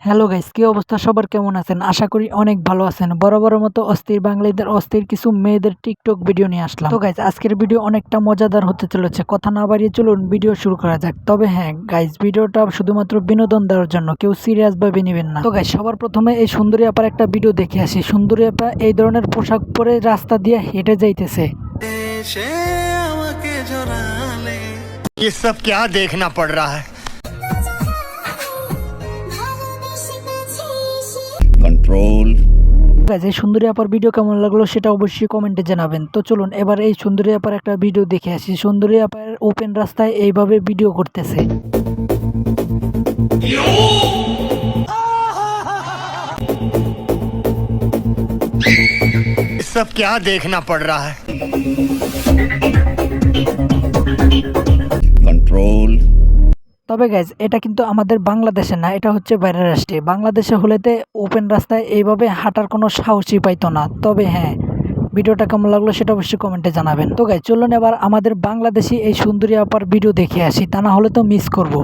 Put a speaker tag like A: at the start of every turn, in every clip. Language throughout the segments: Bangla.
A: হ্যালো গাইস, কি অবস্থা সবার? কেমন আছেন? আশা করি অনেক ভালো আছেন। বরাবরের মতো অস্থির বাঙালিদের অস্থির কিছু মেয়েদের টিকটক ভিডিও নিয়ে আসলাম। তো গাইস, আজকের ভিডিও অনেকটা মজাদার হতে চলেছে। কথা না বাড়িয়ে চলুন ভিডিও শুরু করা যাক। তবে হ্যাঁ গাইস, ভিডিওটা শুধুমাত্র বিনোদন দেওয়ার জন্য, কেউ সিরিয়াস ভাবে নেবেন না। তো গাইস, সবার প্রথমে এই সুন্দরী আপার একটা ভিডিও দেখে আসি। সুন্দরী আপা এই ধরনের পোশাক পরে রাস্তা দিয়ে হেঁটে যাইতেছে।
B: ये सब क्या देखना पड़ रहा है। कंट्रोल।
A: গাইস, এই সুন্দরী আপার ভিডিও কেমন লাগলো সেটা অবশ্যই কমেন্টে জানাবেন। তো চলুন এবার এই সুন্দরী আপার একটা ভিডিও দেখে আসি। সুন্দরী আপার ওপেন রাস্তায় এইভাবে ভিডিও করতেছে।
B: ये सब क्या देखना पड़ रहा है। कंट्रोल।
A: তবে গাইজ, এটা কিন্তু আমাদের বাংলাদেশে না, এটা হচ্ছে বাইরের রাষ্ট্রে। বাংলাদেশে হলেতে ওপেন রাস্তায় এইভাবে হাঁটার কোনো সাহসই পাইতো না। তবে হ্যাঁ, ভিডিওটা কেমন লাগলো সেটা অবশ্যই কমেন্টে জানাবেন। তো গাইজ, চলুন এবার আমাদের বাংলাদেশি এই সুন্দরী আপার ভিডিও দেখে আসি, তা না হলে তো মিস করব।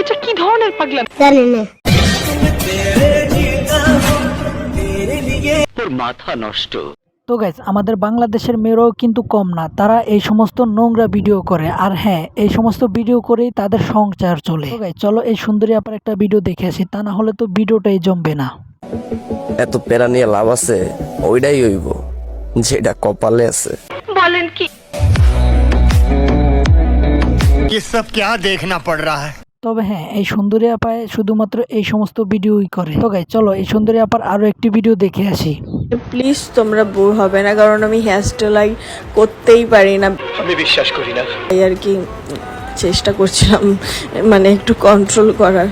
C: এটা কি ধরনের পাগলামি?
D: জানি না।
C: তোর মাথা নষ্ট।
A: তো গাইজ, আমাদের বাংলাদেশের মেয়েরাও কিন্তু কম না, তারা এই সমস্ত নোংরা ভিডিও করে। আর হ্যাঁ, এই সমস্ত ভিডিও করেই তাদের সংসার চলে। তো গাইজ, চলো এই সুন্দরী আপার একটা ভিডিও দেখে আসি, তা না হলে তো ভিডিওটাই জমবে না।
E: এত প্যারা নিয়ে লাভ আছে? ওইটাই হইব যেটা কপালে আছে।
C: বলেন কি?
B: ये सब क्या देखना पड़ रहा है।
A: তবে হ্যাঁ, এই সুন্দরী আপায় শুধুমাত্র এই সমস্ত ভিডিওই করে। তো গাইজ, চলো এই সুন্দরী আপার আরো একটি ভিডিও দেখে আসি।
F: প্লিজ তোমরা বোর হবে না, কারণ আমি হেয়ার স্টাইল করতেই পারি না।
B: আমি বিশ্বাস করি না।
F: তাই আর কি চেষ্টা করছিলাম মানে একটু কন্ট্রোল করার।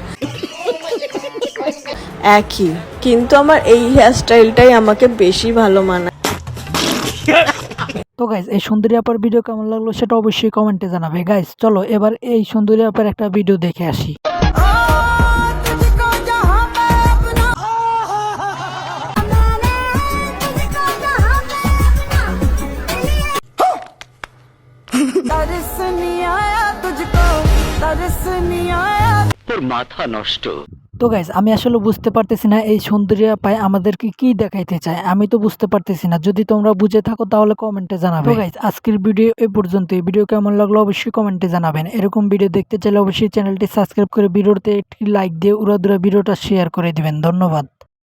F: একই, কিন্তু আমার এই হেয়ার স্টাইলটাই আমাকে বেশি ভালো মানায়।
A: তো গাইজ, এই সুন্দরী আপার ভিডিও কেমন লাগলো সেটা অবশ্যই কমেন্টে জানাবে। গাইজ, চলো এবার এই সুন্দরী আপার একটা ভিডিও দেখে আসি।
C: তোর মাথা নষ্ট।
A: তো গাইজ, আমি আসলে বুঝতে পারতেছি না এই সুন্দরী আপায় আমাদেরকে কি দেখাইতে চায়। আমি তো বুঝতে পারতেছি না। যদি তোমরা বুঝে থাকো তাহলে কমেন্টে জানাবে। তো গাইজ, আজকের ভিডিও এই পর্যন্ত। এই ভিডিও কেমন লাগলো অবশ্যই কমেন্টে জানাবেন। এরকম ভিডিও দেখতে চাইলে অবশ্যই চ্যানেলটি সাবস্ক্রাইব করে ভিডিওতে একটি লাইক দিয়ে উড়াদুরা ভিডিওটা শেয়ার করে দিবেন। ধন্যবাদ।